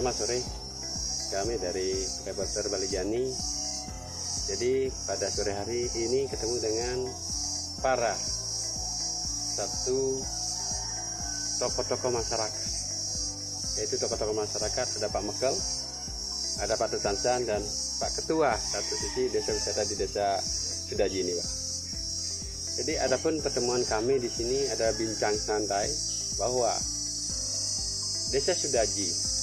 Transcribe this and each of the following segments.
Selamat sore, kami dari reporter Balijani. Jadi pada sore hari ini ketemu dengan para satu tokoh-tokoh masyarakat, yaitu tokoh-tokoh masyarakat. Ada Pak Mekel, ada Pak Tetansan, dan Pak Ketua satu sisi desa wisata di desa Sudaji ini, Pak. Jadi adapun pertemuan kami di sini ada bincang santai bahwa desa Sudaji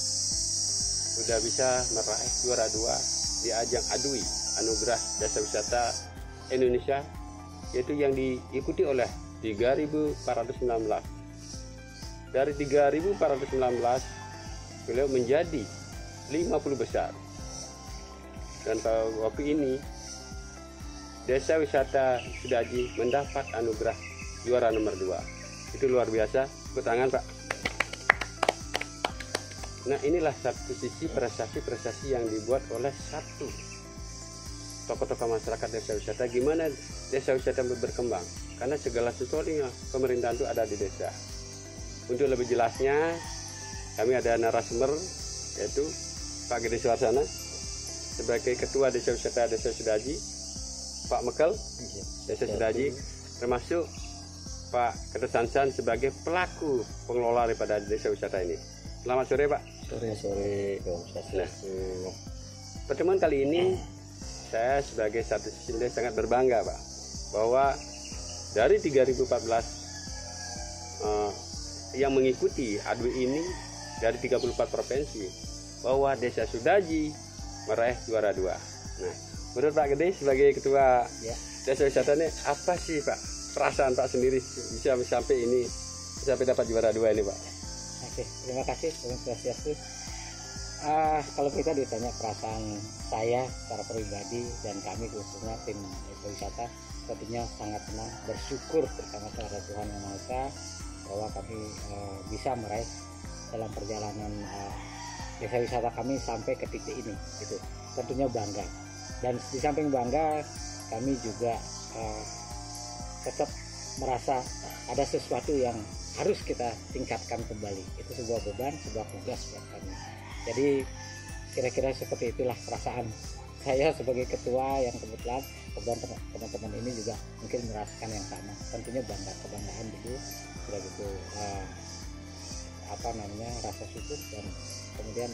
sudah bisa meraih juara 2 di ajang ADWI, Anugerah Desa Wisata Indonesia, yaitu yang diikuti oleh 3.419. Dari 3.419 beliau menjadi 50 besar. Dan pada waktu ini Desa Wisata Sudaji mendapat anugerah juara nomor 2. Itu luar biasa. Tepuk tangan, Pak. Nah, inilah satu sisi prestasi-prestasi yang dibuat oleh satu tokoh-tokoh masyarakat desa wisata. Gimana desa wisata berkembang? Karena segala sesuatunya pemerintahan itu ada di desa. Untuk lebih jelasnya, kami ada narasumber, yaitu Pak Gede Suarsana sebagai Ketua Desa Wisata Desa Sudaji, Pak Mekel Desa Sudaji, termasuk Pak Ketetansan sebagai pelaku pengelola daripada desa wisata ini. Selamat sore, Pak. Sore. Nah, pertemuan kali ini saya sebagai satu sisi sangat berbangga, Pak, bahwa dari 3.014 yang mengikuti ADWI ini dari 34 provinsi, bahwa Desa Sudaji meraih juara 2. Nah, menurut Pak Gede sebagai Ketua Desa Wisata ini, apa sih, Pak, perasaan Pak sendiri bisa sampai dapat juara 2 ini, Pak? Oke, terima kasih. Kalau kita ditanya perasaan saya secara pribadi dan kami khususnya tim Desa Wisata, sepertinya sangat senang, bersyukur bersama kepada Tuhan Yang Maha Esa bahwa kami bisa meraih dalam perjalanan desa wisata kami sampai ke titik ini. Itu tentunya bangga. Dan di samping bangga, kami juga tetap merasa ada sesuatu yang harus kita tingkatkan kembali. Itu sebuah beban, sebuah tugas buat kami. Jadi kira-kira seperti itulah perasaan saya sebagai ketua, yang kebetulan teman-teman ini juga mungkin merasakan yang sama. Tentunya kebanggaan itu sudah gitu rasa syukur, dan kemudian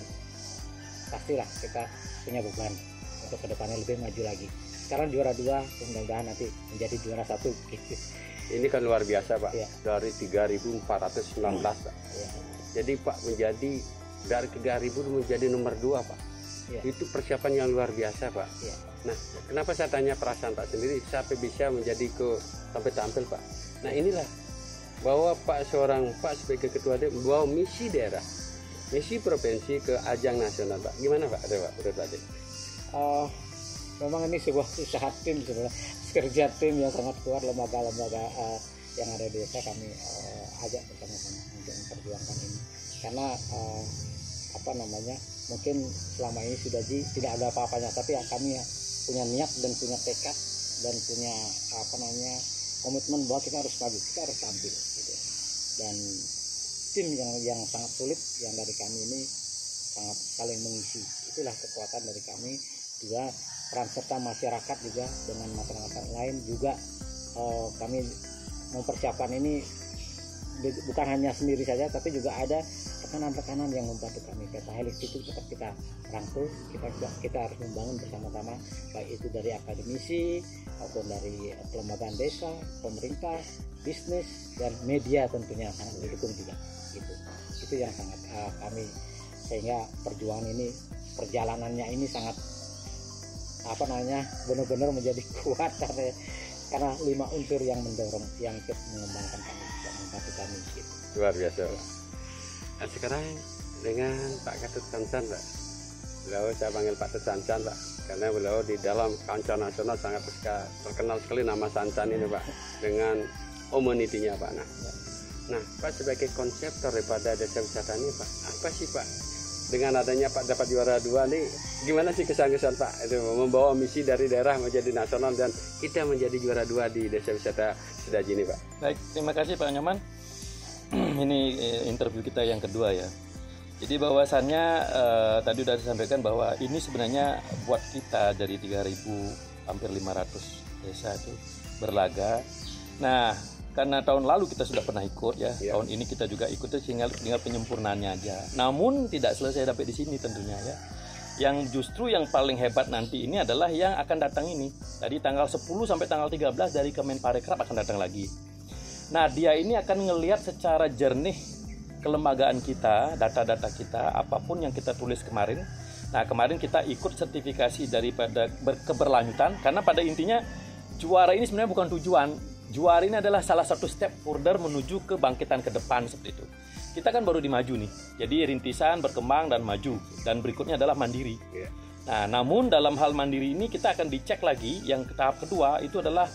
pastilah kita punya beban untuk kedepannya lebih maju lagi. Sekarang juara 2, mudah-mudahan nanti menjadi juara 1 gitu. Ini kan luar biasa, Pak. Ya. Dari 3.419, Pak. Ya. Jadi Pak menjadi dari 3.000 menjadi nomor 2, Pak. Ya. Itu persiapan yang luar biasa, Pak. Ya. Nah, kenapa saya tanya perasaan Pak sendiri sampai bisa menjadi sampai tampil, Pak? Nah, inilah bahwa Pak sebagai ketua membawa misi daerah, misi provinsi ke ajang nasional, Pak. Gimana, Pak? Ada, Pak, menurut Pak? Memang ini sebuah usaha tim sebenarnya, kerja tim yang sangat kuat. Lembaga-lembaga yang ada di desa kami ajak bersama-sama untuk memperjuangkan ini, karena mungkin selama ini Sudaji tidak ada apa-apanya, tapi kami punya niat dan punya tekad dan punya komitmen bahwa kita harus maju, kita harus tampil gitu. Dan tim yang sangat sulit yang dari kami ini sangat saling mengisi. Itulah kekuatan dari kami. Juga peran serta masyarakat juga dengan masyarakat lain juga, kami mempersiapkan ini bukan hanya sendiri saja, tapi juga ada rekanan-rekanan yang membantu kami. Kata Helix itu tetap kita rangkul, kita harus membangun bersama-sama, baik itu dari akademisi maupun dari kelembagaan desa, pemerintah, bisnis, dan media tentunya sangat mendukung juga. Itu yang sangat kami, sehingga perjuangan ini, perjalanannya ini sangat benar-benar menjadi kuat karena 5 unsur yang mendorong, yang ikut mengembangkan kami dan membantu kami gitu. Luar biasa, Pak. Nah, sekarang dengan Pak Ketetansan, Pak. Beliau saya panggil Pak Tetansan, Pak, karena beliau di dalam kancah nasional sangat terkenal sekali nama Sansan ini, Pak, dengan komunitinya, Pak. Nah, Pak sebagai konseptor daripada desa wisata ini, Pak, apa sih, Pak, dengan adanya Pak dapat juara 2 nih, gimana sih kesan-kesan Pak itu membawa misi dari daerah menjadi nasional dan kita menjadi juara 2 di Desa Wisata Sudaji ini, Pak? Baik, terima kasih Pak Nyoman. Ini interview kita yang kedua ya. Jadi bahwasannya tadi sudah disampaikan bahwa ini sebenarnya buat kita dari 3.000 hampir 500 desa itu berlaga. Nah, karena tahun lalu kita sudah pernah ikut ya, tahun ini kita juga ikut, tinggal penyempurnaannya aja. Namun tidak selesai sampai di sini tentunya ya. Yang justru yang paling hebat nanti ini adalah yang akan datang ini. Tadi tanggal 10 sampai tanggal 13 dari Kemenparekraf akan datang lagi. Nah, dia ini akan ngelihat secara jernih kelembagaan kita, data-data kita, apapun yang kita tulis kemarin. Nah, kemarin kita ikut sertifikasi daripada keberlanjutan, karena pada intinya juara ini sebenarnya bukan tujuan. Juara ini adalah salah satu step further menuju kebangkitan ke depan seperti itu. Kita kan baru di maju nih, jadi rintisan, berkembang, dan maju. Dan berikutnya adalah mandiri. Nah, namun dalam hal mandiri ini kita akan dicek lagi, yang tahap kedua itu adalah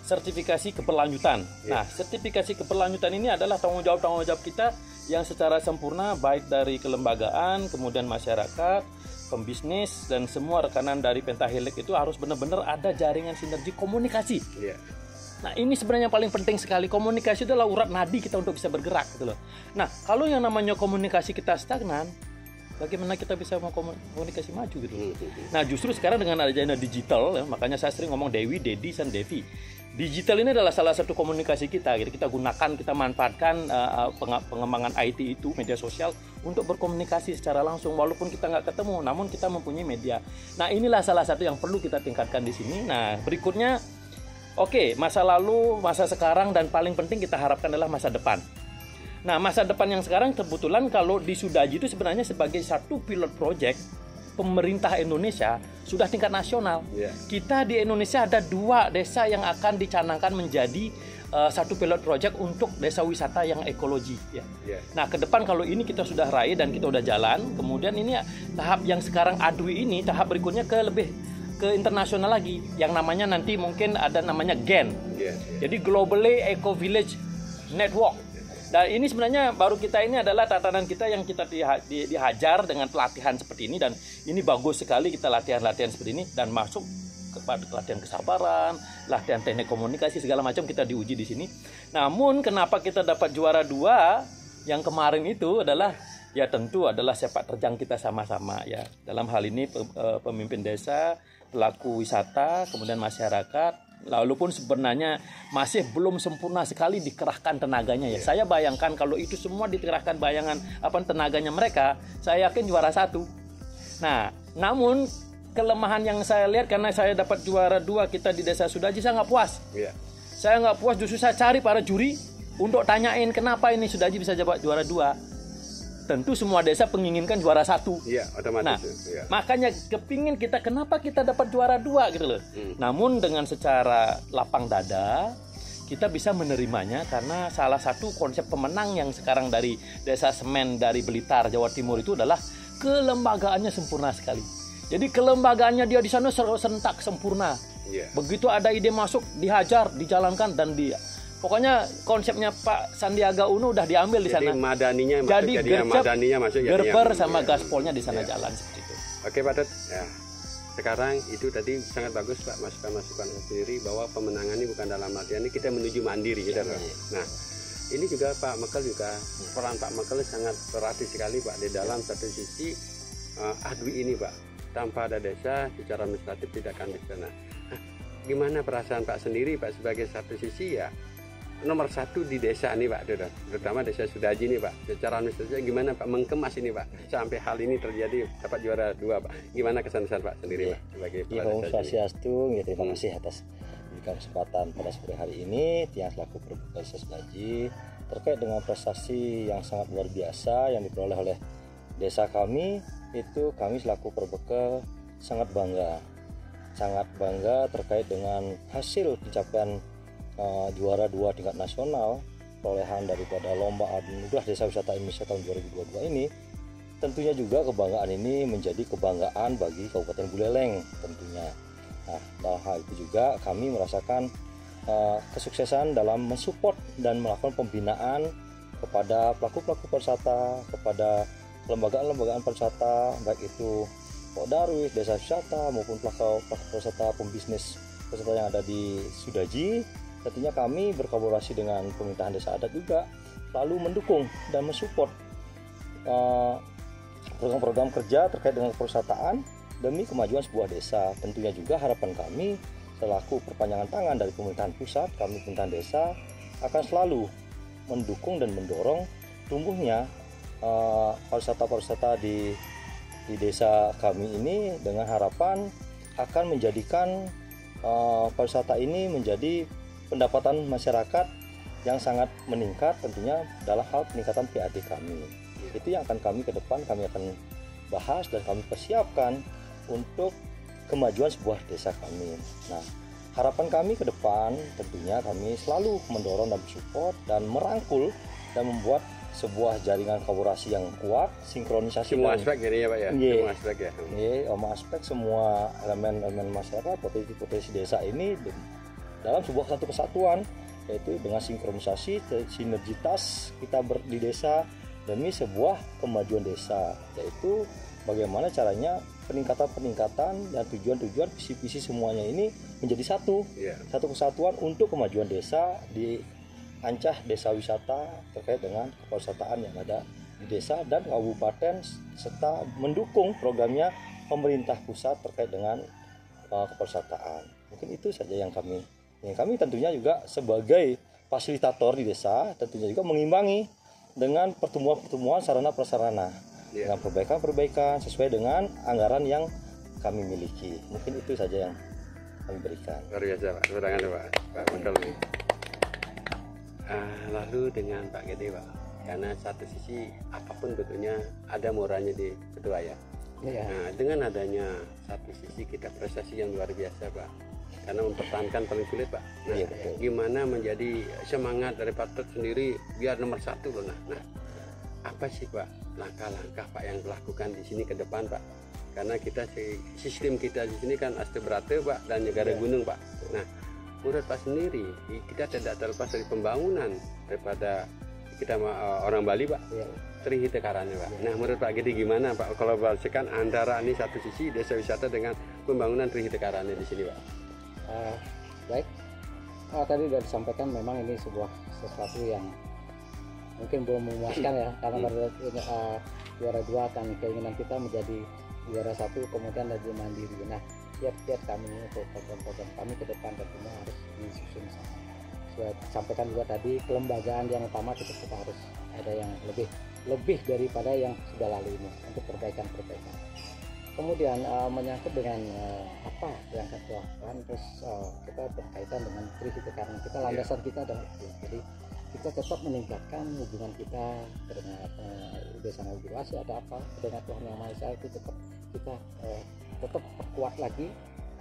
sertifikasi keberlanjutan. Nah, sertifikasi keberlanjutan ini adalah tanggung jawab kita yang secara sempurna, baik dari kelembagaan, kemudian masyarakat, pembisnis, dan semua rekanan dari Pentahelix itu harus benar-benar ada jaringan sinergi komunikasi. Nah, ini sebenarnya yang paling penting sekali. Komunikasi adalah urat nadi kita untuk bisa bergerak gitu loh. Nah, kalau yang namanya komunikasi kita stagnan, bagaimana kita bisa mau komunikasi maju gitu loh. Nah, justru sekarang dengan adanya digital ya, makanya saya sering ngomong Dewi, Dedi, dan Devi. Digital ini adalah salah satu komunikasi kita. Gitu. Kita gunakan, kita manfaatkan pengembangan IT itu, media sosial, untuk berkomunikasi secara langsung. Walaupun kita nggak ketemu, namun kita mempunyai media. Nah, inilah salah satu yang perlu kita tingkatkan di sini. Nah, berikutnya, masa lalu, masa sekarang, dan paling penting kita harapkan adalah masa depan. Nah, masa depan yang sekarang kebetulan kalau di Sudaji itu sebenarnya sebagai satu pilot project pemerintah Indonesia sudah tingkat nasional. Kita di Indonesia ada 2 desa yang akan dicanangkan menjadi satu pilot project untuk desa wisata yang ekologi. Nah, ke depan kalau ini kita sudah raih dan kita udah jalan, kemudian ini tahap yang sekarang ADWI ini, tahap berikutnya ke internasional lagi, yang namanya nanti mungkin ada namanya GEN. Jadi Globally Eco Village Network. Dan ini sebenarnya baru kita ini adalah tatanan kita yang kita dihajar dengan pelatihan seperti ini, dan ini bagus sekali kita latihan seperti ini, dan masuk kepada latihan kesabaran, latihan teknik komunikasi segala macam kita diuji di sini. Namun kenapa kita dapat juara 2 yang kemarin itu adalah ya tentu adalah sepak terjang kita sama-sama ya. Dalam hal ini pemimpin desa, pelaku wisata, kemudian masyarakat. Walaupun sebenarnya masih belum sempurna sekali dikerahkan tenaganya ya. Saya bayangkan kalau itu semua dikerahkan tenaganya mereka, saya yakin juara 1. Nah, namun kelemahan yang saya lihat karena saya dapat juara 2 kita di Desa Sudaji, saya nggak puas. Saya nggak puas, justru saya cari para juri untuk tanyain kenapa ini Sudaji bisa dapat juara 2. Tentu semua desa menginginkan juara 1. Otomatis. Nah, makanya kepingin kita, kenapa kita dapat juara 2 gitu loh. Namun dengan secara lapang dada kita bisa menerimanya, karena salah satu konsep pemenang yang sekarang dari Desa Semen dari Blitar, Jawa Timur itu adalah kelembagaannya sempurna sekali. Jadi kelembagaannya dia di sana serentak sempurna. Begitu ada ide masuk, dihajar, dijalankan, dan pokoknya konsepnya Pak Sandiaga Uno udah diambil di sana. Jadi madaninya masuk, gerber sama gaspolnya di sana jalan seperti itu. Oke Pak Dut, ya. Sekarang itu tadi sangat bagus Pak, masukan sendiri bahwa pemenangan ini bukan dalam artian ini kita menuju mandiri gitu. Nah, ini juga Pak Mekel juga peran Pak Mekel sangat berarti sekali Pak di dalam satu sisi ADWI ini Pak. Tanpa ada desa secara administratif tidak akan bisa. Nah, gimana perasaan Pak sendiri Pak sebagai satu sisi ya nomor 1 di desa nih Pak, terutama Desa Sudaji nih Pak. Secara administrasi gimana Pak mengkemas ini Pak sampai hal ini terjadi dapat juara 2 Pak. Gimana kesan-kesan Pak sendiri Pak sebagai Om Swastiastu, terima kasih atas kesempatan pada sore hari ini yang selaku Perbuka Desa Sudaji terkait dengan prestasi yang sangat luar biasa yang diperoleh oleh desa kami. Itu kami selaku Perbuka sangat bangga terkait dengan hasil pencapaian juara 2 tingkat nasional, perolehan daripada lomba anugerah Desa Wisata Indonesia tahun 2022 ini. Tentunya juga kebanggaan ini menjadi kebanggaan bagi Kabupaten Buleleng tentunya. Nah, dalam hal itu juga kami merasakan kesuksesan dalam mensupport dan melakukan pembinaan kepada pelaku-pelaku pariwisata, kepada lembagaan-lembagaan pariwisata, baik itu Darwis, Desa Wisata maupun pelaku pariwisata, pembisnis wisata yang ada di Sudaji. Tentunya kami berkolaborasi dengan pemerintahan desa adat juga selalu mendukung dan mensupport program-program kerja terkait dengan perusahaan demi kemajuan sebuah desa. Tentunya juga harapan kami selaku perpanjangan tangan dari pemerintahan pusat, kami pemerintahan desa akan selalu mendukung dan mendorong tumbuhnya pariwisata di desa kami ini, dengan harapan akan menjadikan pariwisata ini menjadi pendapatan masyarakat yang sangat meningkat, tentunya dalam hal peningkatan PAD kami. Itu yang akan kami ke depan kami akan bahas dan kami persiapkan untuk kemajuan sebuah desa kami. Nah, harapan kami ke depan tentunya kami selalu mendorong dan support dan merangkul dan membuat sebuah jaringan kolaborasi yang kuat, sinkronisasi semua dan, aspek jadi ya Pak ya. Iya. Semua aspek ya. Semua aspek, semua elemen masyarakat, potensi desa ini dalam sebuah satu kesatuan, yaitu dengan sinkronisasi, sinergitas kita di desa demi sebuah kemajuan desa, yaitu bagaimana caranya peningkatan dan tujuan-tujuan visi-visi semuanya ini menjadi satu, satu kesatuan untuk kemajuan desa di Ancah Desa Wisata terkait dengan kepariwisataan yang ada di desa dan kabupaten, serta mendukung programnya pemerintah pusat terkait dengan kepariwisataan. Mungkin itu saja yang kami tentunya juga sebagai fasilitator di desa tentunya juga mengimbangi dengan pertemuan-pertemuan sarana prasarana dengan perbaikan sesuai dengan anggaran yang kami miliki. Mungkin itu saja yang kami berikan. Luar biasa Pak, terima kasih Pak Mengkel. Lalu dengan Pak Gede Pak, karena satu sisi apapun bentuknya ada moralnya di ketua ya. Nah, dengan adanya satu sisi kita prestasi yang luar biasa Pak, karena mempertahankan paling sulit Pak. Nah, gimana menjadi semangat dari Pak sendiri biar nomor satu loh. Nah, apa sih Pak langkah-langkah Pak yang dilakukan di sini ke depan Pak? Karena kita sistem kita di sini kan Aste Berate Pak dan negara gunung Pak. Nah, menurut Pak sendiri kita tidak terlepas dari pembangunan daripada kita orang Bali Pak, Trihite Karana Pak. Nah, menurut Pak Gede gimana Pak kolaborasikan antara ini satu sisi desa wisata dengan pembangunan Trihite Karana di sini Pak? Baik, tadi sudah disampaikan memang ini sebuah sesuatu yang mungkin belum memuaskan ya, karena juara 2 kan keinginan kita menjadi juara 1 kemudian jadi mandiri. Nah, tiap-tiap kami untuk program-program kami ke depan tentunya harus disusun sama. Sudah sampaikan juga tadi, kelembagaan yang utama kita harus ada yang lebih daripada yang sudah lalu ini untuk perbaikan. Kemudian menyangkut dengan apa yang akan dilakukan, terus kita berkaitan dengan Trihite Karana kita, landasan kita adalah itu. Jadi kita tetap meningkatkan hubungan kita dengan desa Nagurasi, ada apa dengan Tuhan Yang Maha Esa, itu tetap kita tetap perkuat lagi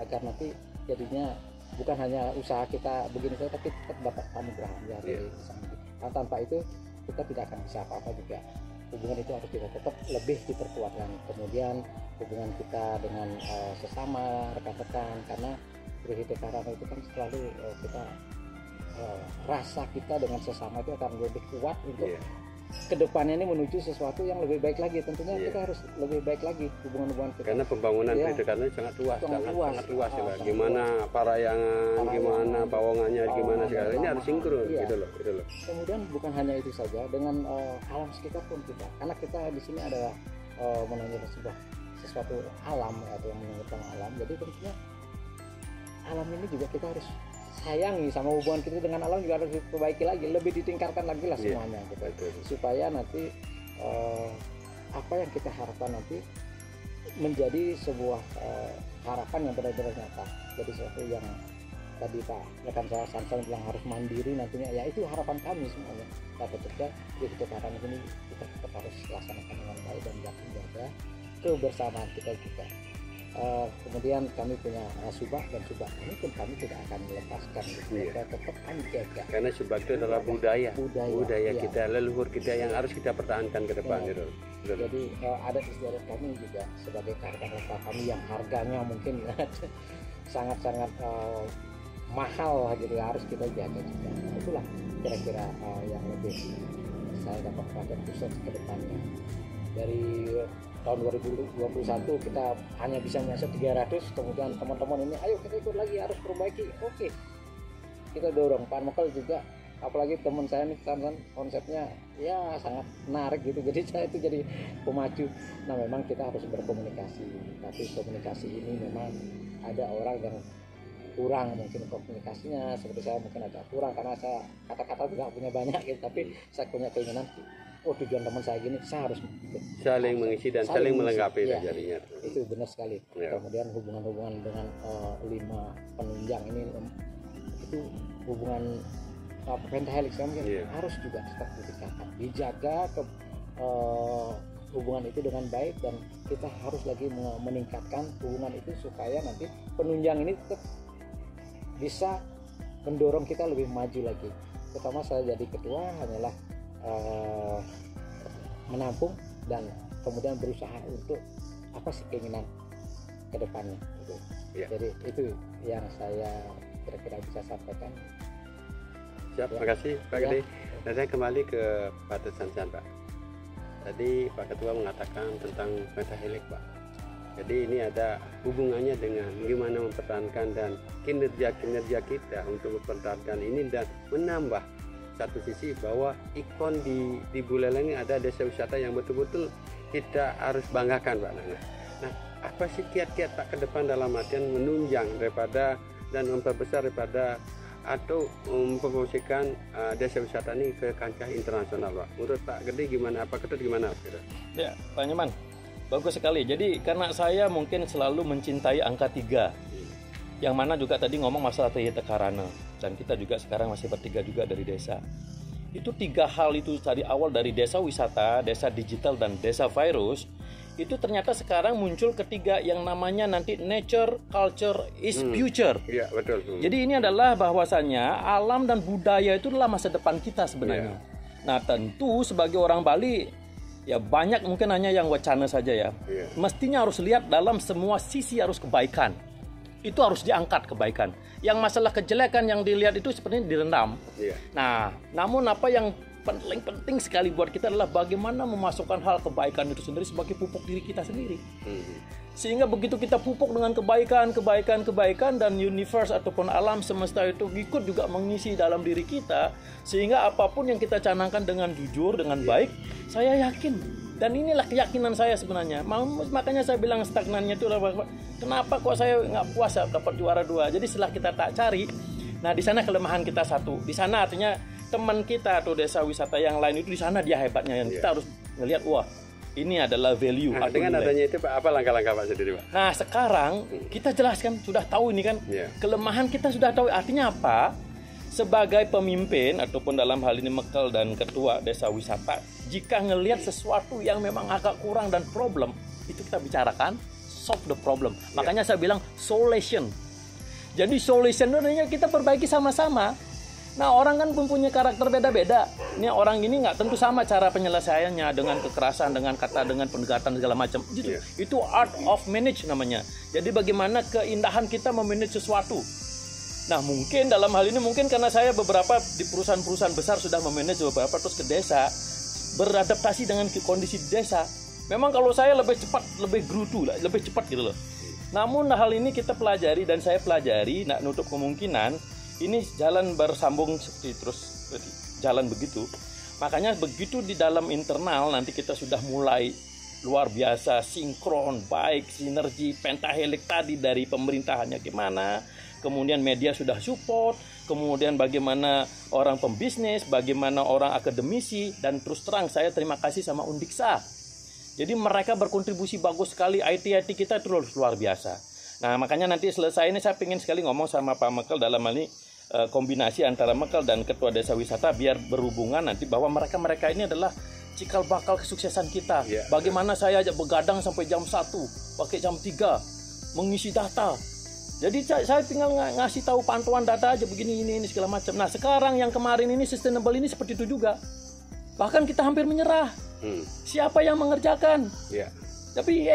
agar nanti jadinya bukan hanya usaha kita begini saja, tapi tetap dapat anugerah ya dari sana. Nah, tanpa itu kita tidak akan bisa apa-apa juga. Hubungan itu harus kita tetap lebih diperkuat, dan kemudian hubungan kita dengan sesama rekan-rekan, karena Trihite Karana itu kan selalu kita rasa kita dengan sesama itu akan lebih kuat untuk kedepannya ini menuju sesuatu yang lebih baik lagi. Tentunya kita harus lebih baik lagi hubungan kita, karena pembangunan Trihite Karana sangat luas ya Pak. Gimana parayangan, gimana pawongannya, gimana segala ini harus sinkron gitu loh. Kemudian bukan hanya itu saja, dengan alam sekitar pun kita, karena kita di sini adalah menunjukkan sesuatu alam atau yang menunjukkan alam. Jadi tentunya alam ini juga kita harus sayangi, sama hubungan kita dengan alam juga harus diperbaiki lagi, lebih ditingkatkan lagi lah semuanya gitu. Supaya nanti apa yang kita harapkan nanti menjadi sebuah harapan yang benar-benar nyata. Jadi sesuatu yang tadi Pak rekan saya Sansan bilang harus mandiri nantinya, ya itu harapan kami semuanya. Tapi tetap di Karana ini kita tetap harus laksanakan dengan baik dan yakin bahwa kebersamaan kita juga. Kemudian kami punya subak, dan subak ini pun kami tidak akan melepaskan, kita tetap menjaga, karena subak itu adalah budaya kita, leluhur kita yang harus kita pertahankan ke depan gitu. Jadi adat istiadat kami juga sebagai karya kami yang harganya mungkin sangat-sangat mahal gitu, harus kita jaga juga. Itulah kira-kira yang lebih saya dapat perhatian khusus ke depannya. Dari tahun 2021 kita hanya bisa menyasar 300, kemudian teman-teman ini ayo kita ikut lagi, harus perbaiki. Oke, kita dorong Pak Mengkel juga apalagi teman saya nih kan konsepnya ya sangat menarik gitu, jadi saya itu jadi pemacu. Nah memang kita harus berkomunikasi, tapi komunikasi ini memang ada orang yang kurang mungkin komunikasinya, seperti saya mungkin agak kurang karena saya kata-kata tidak punya banyak gitu, tapi saya punya keinginan, oh tujuan teman saya gini, saya harus saling mengisi dan saling melengkapi ya, jadinya. itu benar sekali. Ya. Kemudian hubungan-hubungan dengan 5 penunjang ini itu hubungan pentahelix mungkin harus juga tetap dijaga hubungan itu dengan baik, dan kita harus lagi meningkatkan hubungan itu supaya nanti penunjang ini tetap bisa mendorong kita lebih maju lagi. Pertama saya jadi ketua hanyalah menampung dan kemudian berusaha untuk apa sih keinginan ke depannya gitu. Ya. Jadi itu yang saya kira-kira bisa sampaikan. Siap, terima kasih Pak Gede. Dan saya kembali ke Pak Sansan, Pak. Tadi Pak Ketua mengatakan tentang pentahelix, Pak. Jadi ini ada hubungannya dengan gimana mempertahankan dan kinerja kita untuk mempertahankan ini dan menambah satu sisi bahwa ikon di Buleleng ini ada desa wisata yang betul-betul kita harus banggakan, Pak Nana. Nah, apa sih kiat-kiat Pak ke depan dalam artian menunjang daripada dan memperbesar daripada atau mempromosikan desa wisata ini ke kancah internasional, Pak? Menurut Pak Gede gimana? Apa Ketut gimana? Ya, Pak Nyoman, bagus sekali. Jadi karena saya mungkin selalu mencintai angka 3, yang mana juga tadi ngomong masalah Tehita Karana, dan kita juga sekarang masih bertiga juga dari desa. Itu 3 hal itu tadi awal dari desa wisata, desa digital, dan desa virus. Itu ternyata sekarang muncul ketiga yang namanya nanti nature, culture is future. Iya, betul. Jadi ini adalah bahwasannya alam dan budaya itu adalah masa depan kita sebenarnya. Nah tentu sebagai orang Bali ya banyak mungkin hanya yang wacana saja ya. Mestinya harus lihat dalam semua sisi harus kebaikan. Itu harus diangkat kebaikan. Yang masalah kejelekan yang dilihat itu sepertinya direndam. Nah, namun apa yang paling penting sekali buat kita adalah bagaimana memasukkan hal kebaikan itu sendiri sebagai pupuk diri kita sendiri. Sehingga begitu kita pupuk dengan kebaikan dan universe ataupun alam semesta itu ikut juga mengisi dalam diri kita, sehingga apapun yang kita canangkan dengan jujur, dengan baik, saya yakin. Dan inilah keyakinan saya sebenarnya. Makanya saya bilang stagnannya itu kenapa kok saya nggak puas dapat juara 2. Jadi setelah kita tak cari, nah di sana kelemahan kita satu. Di sana artinya teman kita atau desa wisata yang lain itu di sana dia hebatnya, yang kita harus ngelihat wah ini adalah value. Nah, dengan nilai. Adanya itu Pak, apa langkah-langkah Pak sendiri, Pak? Nah sekarang kita jelaskan, sudah tahu ini kan kelemahan kita sudah tahu. Artinya apa? Sebagai pemimpin ataupun dalam hal ini Mekel dan ketua desa wisata, jika ngelihat sesuatu yang memang agak kurang dan problem, itu kita bicarakan, solve the problem. Makanya saya bilang solution. Jadi solution itu kita perbaiki sama-sama. Nah orang kan mempunyai karakter beda-beda. Ini orang ini nggak tentu sama cara penyelesaiannya, dengan kekerasan, dengan kata, dengan pendekatan segala macam. Itu art of manage namanya. Jadi bagaimana keindahan kita memanage sesuatu. Nah mungkin dalam hal ini mungkin karena saya beberapa di perusahaan-perusahaan besar sudah memanage beberapa terus ke desa, beradaptasi dengan kondisi desa. Memang kalau saya lebih cepat, lebih gerutu lah, lebih cepat gitu loh. Namun hal ini kita pelajari dan saya pelajari, nak nutup kemungkinan ini jalan bersambung seperti terus jalan begitu. Makanya begitu di dalam internal nanti kita sudah mulai luar biasa sinkron, baik, sinergi, pentahelix tadi dari pemerintahannya gimana, kemudian media sudah support, kemudian bagaimana orang pembisnis, bagaimana orang akademisi, dan terus terang saya terima kasih sama Undiksa. Jadi mereka berkontribusi bagus sekali, IT kita itu luar biasa. Nah makanya nanti selesai ini saya ingin sekali ngomong sama Pak Mekel dalam hal ini kombinasi antara Mekel dan ketua desa wisata biar berhubungan nanti bahwa mereka ini adalah cikal bakal kesuksesan kita. Bagaimana saya aja begadang sampai jam 1, pakai jam 3 mengisi data. Jadi saya tinggal ngasih tahu pantauan data aja begini ini segala macam. Nah sekarang yang kemarin ini sustainable ini seperti itu juga. Bahkan kita hampir menyerah. Siapa yang mengerjakan? Tapi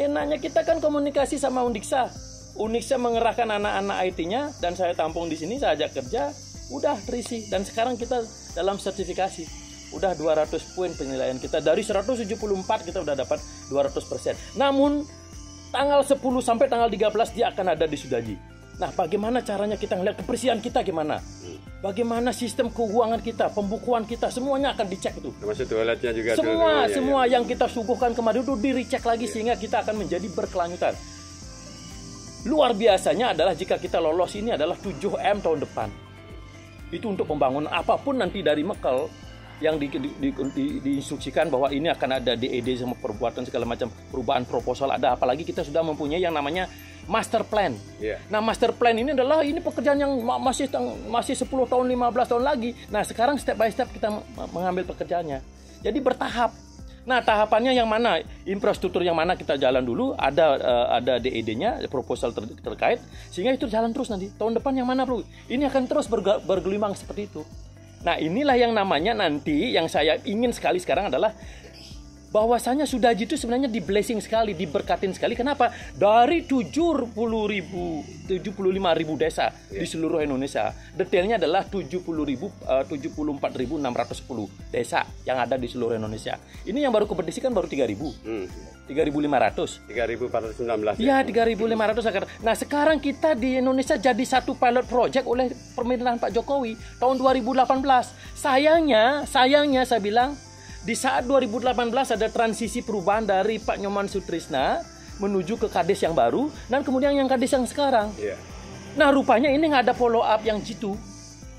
enaknya kita kan komunikasi sama Undiksa. Undiksa mengerahkan anak-anak IT-nya dan saya tampung di sini, saya ajak kerja, udah terisi. Dan sekarang kita dalam sertifikasi. Udah 200 poin penilaian kita. Dari 174 kita udah dapat 200%. Namun tanggal 10 sampai tanggal 13 dia akan ada di Sudaji. Nah, bagaimana caranya kita ngelihat kebersihan kita gimana? Bagaimana sistem keuangan kita, pembukuan kita, semuanya akan dicek itu. Termasuk toiletnya juga. Semua yang kita suguhkan kemarin itu dicek lagi sehingga kita akan menjadi berkelanjutan. Luar biasanya adalah jika kita lolos ini adalah 7M tahun depan. Itu untuk pembangunan apapun nanti dari Mekal yang diinstruksikan bahwa ini akan ada DED sama perbuatan segala macam perubahan proposal ada, apalagi kita sudah mempunyai yang namanya master plan. Nah, master plan ini adalah pekerjaan yang masih 10 tahun 15 tahun lagi. Nah, sekarang step by step kita mengambil pekerjaannya. Jadi bertahap. Nah, tahapannya yang mana? Infrastruktur yang mana kita jalan dulu, ada DED-nya, proposal terkait, sehingga itu jalan terus nanti. Tahun depan yang mana, Bro? Ini akan terus bergelimang seperti itu. Nah, inilah yang namanya nanti yang saya ingin sekali sekarang adalah bahwasanya Sudaji itu sebenarnya di blessing sekali, diberkatin sekali. Kenapa? Dari 75.000 desa di seluruh Indonesia. Detailnya adalah 74.610 desa yang ada di seluruh Indonesia. Ini yang baru kompetisi kan baru 3.000. 3.500. 3.419. Iya, 3.500. Nah, sekarang kita di Indonesia jadi satu pilot project oleh pemerintahan Pak Jokowi tahun 2018. Sayangnya saya bilang di saat 2018 ada transisi perubahan dari Pak Nyoman Sutrisna menuju ke Kades yang baru dan kemudian yang Kades yang sekarang. Nah, rupanya ini nggak ada follow up yang jitu.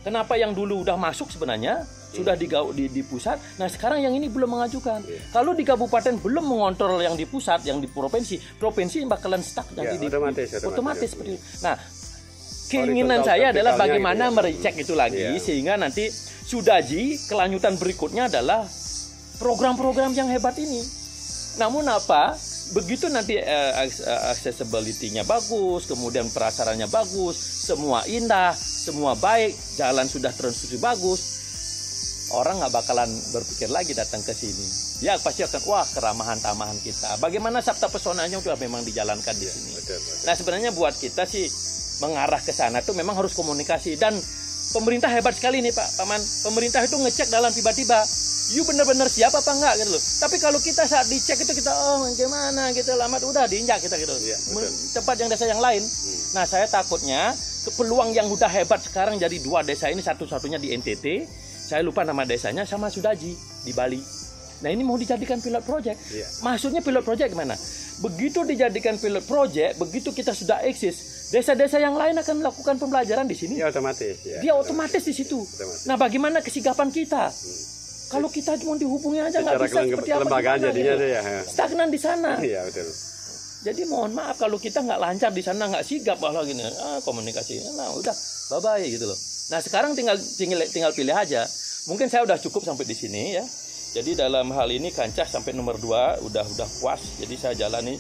Kenapa yang dulu udah masuk sebenarnya sudah di pusat. Nah, sekarang yang ini belum mengajukan. Kalau di kabupaten belum mengontrol yang di pusat, yang di provinsi bakalan stuck nanti otomatis seperti itu. Nah, keinginan saya adalah bagaimana merecek itu lagi sehingga nanti Sudaji kelanjutan berikutnya adalah program-program yang hebat ini. Namun apa? Begitu nanti accessibility-nya bagus, kemudian prasarannya bagus, semua indah, semua baik, jalan sudah terkonstruksi bagus, orang nggak bakalan berpikir lagi datang ke sini. Dia pasti akan, wah, keramahan-tamahan kita. Bagaimana sabta pesonanya sudah memang dijalankan di sini. Nah, sebenarnya buat kita sih mengarah ke sana tuh memang harus komunikasi. Dan pemerintah hebat sekali nih Pak Paman. Pemerintah itu ngecek dalam tiba-tiba, you benar-benar siap apa enggak gitu loh. Tapi kalau kita saat dicek itu kita gimana gitu, alamat udah diinjak kita gitu. Tempat yang desa yang lain. Nah, saya takutnya peluang yang udah hebat sekarang jadi 2 desa ini, satu-satunya di NTT, saya lupa nama desanya, sama Sudaji di Bali. Nah, ini mau dijadikan pilot project. Maksudnya pilot project gimana? Begitu dijadikan pilot project, begitu kita sudah eksis, desa-desa yang lain akan melakukan pembelajaran di sini. Dia otomatis di situ. Nah, bagaimana kesigapan kita? Kalau kita cuma dihubungi aja nggak bisa seperti apa jadinya gitu. Stagnan di sana. Iya, betul. Jadi mohon maaf kalau kita nggak lancar di sana, nggak sigap bahwa gini, komunikasi, nah udah bye-bye gitu loh. Nah, sekarang tinggal pilih aja. Mungkin saya udah cukup sampai di sini ya. Jadi dalam hal ini Kancah sampai nomor 2 udah puas. Jadi saya jalani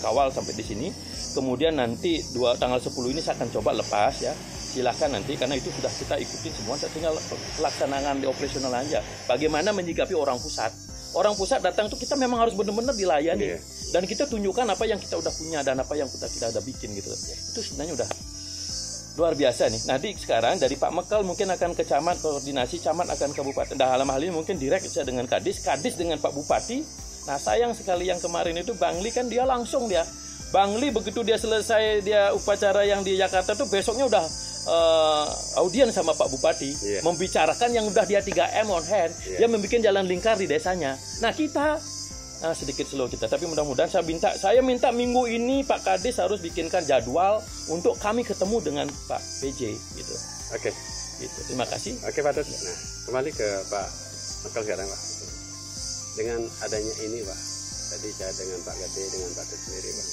kawal sampai di sini. Kemudian nanti tanggal 10 ini saya akan coba lepas ya. Silahkan nanti, karena itu sudah kita ikutin semua, tinggal pelaksanaan di operasional aja. Bagaimana menyikapi orang pusat. Orang pusat datang tuh kita memang harus benar-benar dilayani. Dan kita tunjukkan apa yang kita udah punya dan apa yang kita udah bikin gitu. Itu sebenarnya udah luar biasa nih. Nanti sekarang dari Pak Mekal mungkin akan ke camat, koordinasi camat akan ke kabupaten. Dalam hal ini mungkin direct saya dengan Kadis dengan Pak Bupati. Nah, sayang sekali yang kemarin itu Bangli kan dia langsung Bangli begitu dia selesai upacara yang di Jakarta tuh besoknya udah audien sama Pak Bupati, membicarakan yang udah dia 3M on hand, dia membuat jalan lingkar di desanya. Nah, kita sedikit slow kita, tapi mudah-mudahan saya minta minggu ini Pak Kadis harus bikinkan jadwal untuk kami ketemu dengan Pak PJ gitu. Oke. Gitu. Terima kasih. Oke, Pak Dut. Nah, kembali ke Pak Mekal sekarang, Pak. Dengan adanya ini, Pak, tadi saya dengan Pak Gade, dengan Pak Dut sendiri, Pak.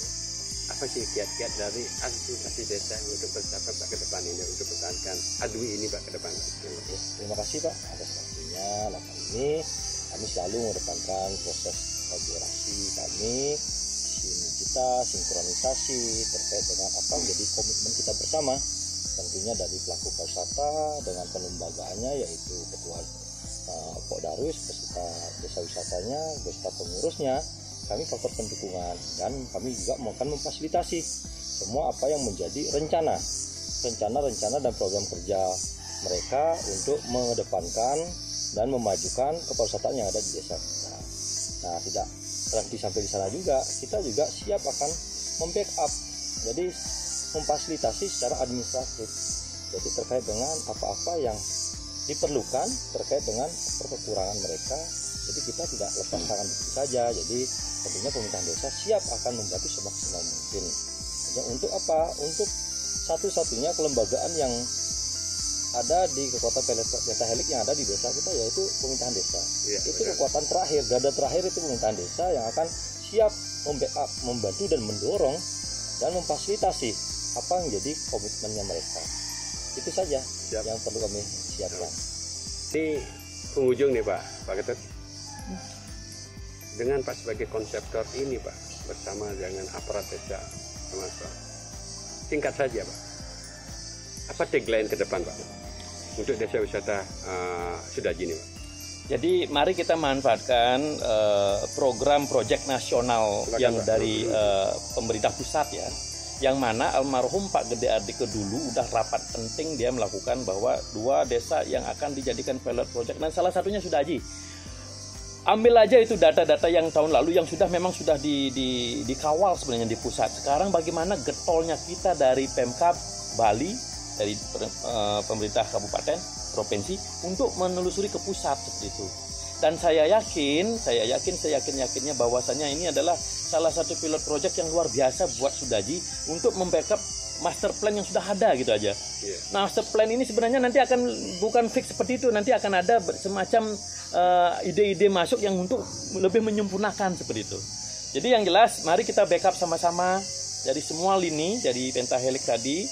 Apa sih kiat-kiat dari administrasi desa untuk bersahabat Pak ke depan ini, untuk pertahankan ADWI ini Pak ke depan? Terima kasih Pak atas waktunya. Nah, ini kami selalu mengedepankan proses kolaborasi kami, sinergitas, sinkronisasi terkait dengan apa menjadi komitmen kita bersama. Tentunya dari pelaku pariwisata dengan pelembagaannya yaitu Ketua Pokdarwis beserta desa wisatanya, beserta pengurusnya. Kami faktor pendukungan dan kami juga akan memfasilitasi semua apa yang menjadi rencana dan program kerja mereka untuk mengedepankan dan memajukan kepariwisataan yang ada di desa kita. Nah, tidak berhenti sampai di sana juga, kita juga siap akan membackup. Jadi memfasilitasi secara administratif. Jadi terkait dengan apa-apa yang diperlukan terkait dengan kekurangan mereka. Jadi kita tidak lepas tangan begitu saja. Jadi tentunya pemerintahan desa siap akan membantu semaksimal mungkin. Dan untuk apa? Untuk satu-satunya kelembagaan yang ada di kekuatan pentahelik yang ada di desa kita, yaitu pemerintahan desa. Iya, itu benar. kekuatan terakhir, garda terakhir itu pemerintahan desa yang akan siap membackup, membantu dan mendorong dan memfasilitasi apa yang menjadi komitmennya mereka. Itu saja Siap. yang perlu kami siapkan. Ini penghujung nih Pak Ketut. Dengan Pak sebagai konseptor ini Pak, bersama dengan aparat desa termasuk, singkat saja Pak, apa tagline ke depan Pak untuk desa wisata Sudaji ini Pak? Jadi mari kita manfaatkan program proyek nasional Silakan, yang Pak. dari pemerintah pusat ya, yang mana almarhum Pak Gede Ardike dulu udah rapat penting dia melakukan bahwa 2 desa yang akan dijadikan pilot project, dan salah satunya Sudaji. Ambil aja itu data-data yang tahun lalu yang memang sudah dikawal sebenarnya di pusat. Sekarang bagaimana getolnya kita dari Pemkab Bali, dari pemerintah kabupaten, provinsi untuk menelusuri ke pusat seperti itu. Dan saya yakinnya bahwasanya ini adalah salah satu pilot project yang luar biasa buat Sudaji untuk membackup master plan yang sudah ada gitu aja. Yeah. Nah, master plan ini sebenarnya nanti akan bukan fix seperti itu, nanti akan ada semacam ide-ide masuk yang untuk lebih menyempurnakan seperti itu. Jadi yang jelas, mari kita backup sama-sama dari semua lini, dari pentahelik tadi.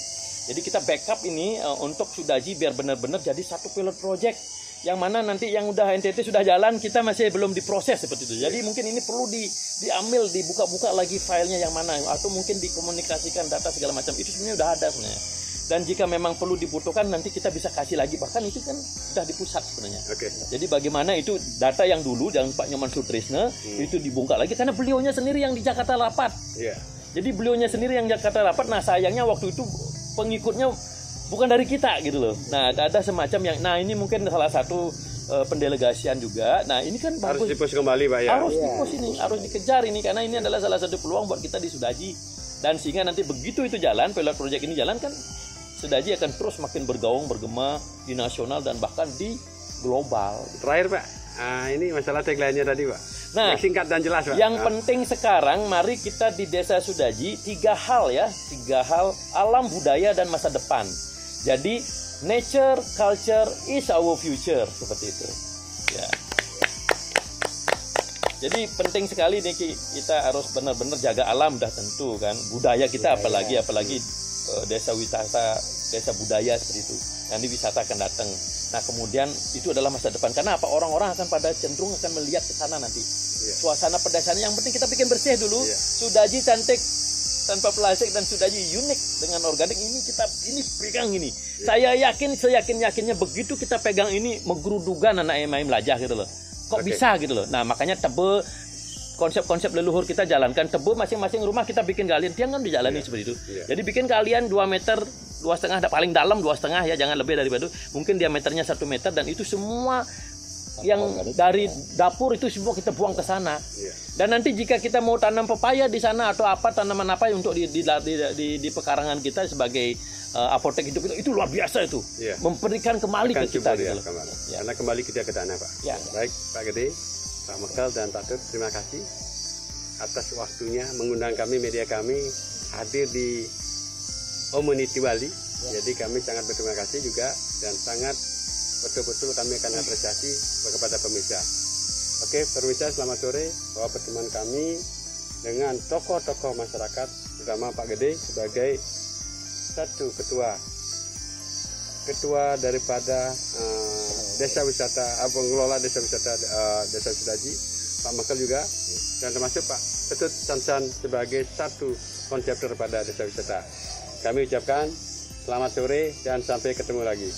Jadi kita backup ini untuk Sudaji biar benar-benar jadi satu pilot project. Yang mana nanti yang udah NTT sudah jalan, kita masih belum diproses seperti itu. Jadi mungkin ini perlu diambil, dibuka-buka lagi filenya yang mana, atau mungkin dikomunikasikan data segala macam. Itu sebenarnya udah ada sebenarnya. Dan jika memang perlu dibutuhkan, nanti kita bisa kasih lagi. Bahkan itu kan sudah di pusat sebenarnya. Oke. Jadi bagaimana itu data yang dulu dan Pak Nyoman Sutrisno itu dibongkar lagi karena beliaunya sendiri yang di Jakarta rapat. Iya. Jadi beliaunya sendiri yang Jakarta rapat. Nah sayangnya waktu itu pengikutnya bukan dari kita gitu loh. Nah ada semacam yang, nah ini mungkin salah satu pendelegasian juga. Nah ini kan Harus bagus. dipus kembali Pak ya. Harus dipus ini, harus dikejar ini karena ini adalah salah satu peluang buat kita di Sudaji. Dan sehingga nanti begitu itu jalan, pilot project ini jalan kan, Sudaji akan terus makin bergaung, bergema di nasional dan bahkan di global. Terakhir Pak, ini masalah tagline-nya tadi Pak. Nah, yang singkat dan jelas Pak. Yang penting sekarang, mari kita di Desa Sudaji 3 hal ya, 3 hal: alam, budaya, dan masa depan. Jadi nature, culture is our future, seperti itu. Ya. Jadi penting sekali nih kita harus benar-benar jaga alam dah tentu kan, budaya kita apalagi desa wisata, desa budaya seperti itu. Nanti wisata akan datang. Nah kemudian itu adalah masa depan. Karena apa? Orang-orang akan pada cenderung akan melihat ke sana nanti. Suasana pedesaan yang penting kita bikin bersih dulu. Sudaji cantik tanpa plastik dan Sudaji unik dengan organik ini kita pegang ini. Saya yakinnya begitu kita pegang ini menggerudugan anak emaim lajah gitu loh. Kok bisa gitu loh. Nah makanya Tebe, konsep-konsep leluhur kita jalankan. Tebe masing-masing rumah kita bikin galian tiang kan dijalani seperti itu. Jadi bikin galian 2 meter, 2,5, paling dalam 2,5 ya, jangan lebih daripada itu. Mungkin diameternya 1 meter dan itu semua yang dari dapur itu semua kita buang ke sana. Dan nanti jika kita mau tanam pepaya di sana atau apa, tanaman apa untuk di pekarangan kita sebagai apotek hidup itu luar biasa itu. Memberikan kembali ke kita gitu loh. Karena kembali kita ke tanah Pak. Baik Pak Gede, Pak Mekel dan Pak Tut, terima kasih atas waktunya mengundang kami, media kami hadir di Community Bali. Jadi kami sangat berterima kasih juga dan sangat betul-betul kami akan apresiasi kepada pemirsa. Oke, pemirsa selamat sore, bahwa pertemuan kami dengan tokoh-tokoh masyarakat, terutama Pak Gede sebagai satu ketua daripada desa wisata, pengelola desa wisata Desa Sudaji, Pak Mekel juga, dan termasuk Pak Ketut Sansan sebagai satu konseptor pada desa wisata. Kami ucapkan selamat sore dan sampai ketemu lagi.